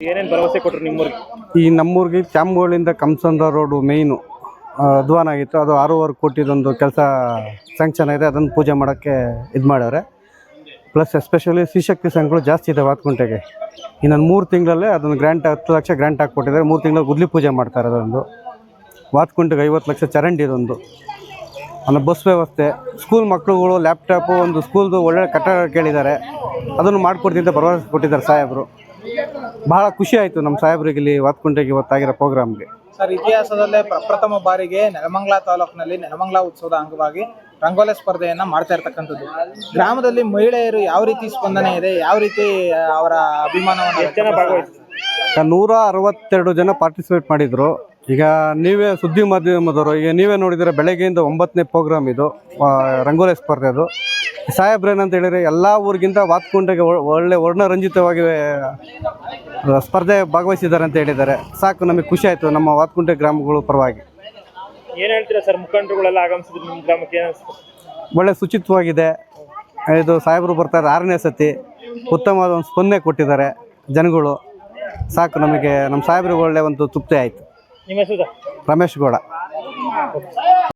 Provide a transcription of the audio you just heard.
ಏನೇನು ಭರವಸೆ ಕೊಟ್ಟರು ನಿಮ್ಮೂರಿಗೆ? ಈ ನಮ್ಮೂರಿಗೆ ಚಾಮಗೋಳಿಂದ ಕಂಸಂದ್ರ ರೋಡು ಮೇಯ್ನು ಅಧ್ವಾನ ಆಗಿತ್ತು. ಅದು 6.5 ಕೋಟಿದೊಂದು ಕೆಲಸ ಸ್ಯಾಂಕ್ಷನ್ ಆಗಿದೆ. ಅದನ್ನು ಪೂಜೆ ಮಾಡೋಕ್ಕೆ ಇದು ಮಾಡ್ಯಾರೆ. ಪ್ಲಸ್ ಎಸ್ಪೆಷಲಿ ಶ್ರೀಶಕ್ತಿ ಸಂಘಗಳು ಜಾಸ್ತಿ ಇದೆ ವಾತ್ಕುಂಟೆಗೆ. ಇನ್ನೊಂದು 3 ತಿಂಗಳಲ್ಲೇ ಅದನ್ನು ಗ್ರ್ಯಾಂಟ್ 10 ಲಕ್ಷ ಗ್ರ್ಯಾಂಟ್ ಹಾಕ್ಕೊಟ್ಟಿದ್ದಾರೆ. 3 ತಿಂಗಳು ಗುದ್ಲಿ ಪೂಜೆ ಮಾಡ್ತಾರೆ. ಅದೊಂದು ವಾತ್ಕುಂಟೆಗೆ 50 ಲಕ್ಷ ಚರಂಡಿ ಇದೊಂದು. ಆಮೇಲೆ ಬಸ್ ವ್ಯವಸ್ಥೆ, ಸ್ಕೂಲ್ ಮಕ್ಕಳುಗಳು ಲ್ಯಾಪ್ಟಾಪು, ಒಂದು ಸ್ಕೂಲ್ದು ಒಳ್ಳೆ ಕಟ್ಟಡ ಕೇಳಿದ್ದಾರೆ. ಅದನ್ನು ಮಾಡಿಕೊಡ್ತಿದ್ದ ಭರವಸೆ ಕೊಟ್ಟಿದ್ದಾರೆ ಸಾಹೇಬರು. ಬಹಳ ಖುಷಿ ಆಯಿತು ನಮ್ಮ ಸಾಹೇಬ್ರಿಗೆ ಇಲ್ಲಿ ವಾತ್ಕುಂಟೆಗೆ ಇವತ್ತಾಗಿರೋ ಪ್ರೋಗ್ರಾಮ್ಗೆ. ಸರ್, ಇತಿಹಾಸದಲ್ಲೇ ಪ್ರಪ್ರಥಮ ಬಾರಿಗೆ ನೆಲಮಂಗಲ ತಾಲೂಕಿನಲ್ಲಿ ನೆಲಮಂಗಲ ಉತ್ಸವದ ಅಂಗವಾಗಿ ರಂಗೋಲಿ ಸ್ಪರ್ಧೆಯನ್ನು ಮಾಡ್ತಾ ಇರ್ತಕ್ಕಂಥದ್ದು. ಗ್ರಾಮದಲ್ಲಿ ಮಹಿಳೆಯರು ಯಾವ ರೀತಿ ಸ್ಪಂದನೆ ಇದೆ, ಯಾವ ರೀತಿ ಅವರ ಅಭಿಮಾನವನ್ನು ಭಾಗವಹಿಸಿದ್ದಾರೆ? 162 ಜನ ಪಾರ್ಟಿಸಿಪೇಟ್ ಮಾಡಿದರು. ಈಗ ನೀವೇ ಸುದ್ದಿ ಮಾಧ್ಯಮದವರು, ಈಗ ನೀವೇ ನೋಡಿದರೆ ಬೆಳಗ್ಗೆಯಿಂದ 9ನೇ ಪ್ರೋಗ್ರಾಮ್ ಇದು ರಂಗೋಲಿ ಸ್ಪರ್ಧೆ. ಅದು ಸಾಹೇಬ್ರು ಏನಂತ ಹೇಳಿದರೆ ಎಲ್ಲ ಊರಿಗಿಂತ ವಾತ್ಕುಂಟೆಗೆ ಒಳ್ಳೆ ವರ್ಣರಂಜಿತವಾಗಿ ಸ್ಪರ್ಧೆ ಭಾಗವಹಿಸಿದ್ದಾರೆ ಅಂತ ಹೇಳಿದ್ದಾರೆ. ಸಾಕು, ನಮಗೆ ಖುಷಿ ಆಯಿತು ನಮ್ಮ ವಾತ್ಕುಂಟೆ ಗ್ರಾಮಗಳು ಪರವಾಗಿ. ಏನು ಹೇಳ್ತೀರಾ ಸರ್, ಮುಖಂಡರುಗಳೆಲ್ಲ ಆಗಮಿಸಿದ್ರು ನಿಮ್ಮ ಗ್ರಾಮಕ್ಕೆ? ಒಳ್ಳೆ ಶುಚಿತ್ವವಾಗಿದೆ. ಇದು ಸಾಹೇಬರು ಬರ್ತಾರೆ 6ನೇ ಸತಿ. ಉತ್ತಮವಾದ ಒಂದು ಸ್ಪಂದನೆ ಕೊಟ್ಟಿದ್ದಾರೆ ಜನಗಳು. ಸಾಕು, ನಮಗೆ ನಮ್ಮ ಸಾಹೇಬ್ರಿಗೆ ಒಳ್ಳೆ ಒಂದು ತೃಪ್ತಿ ಆಯಿತು. ನಿಮ್ಮ ಹೆಸರು? ರಮೇಶ್ ಗೌಡ.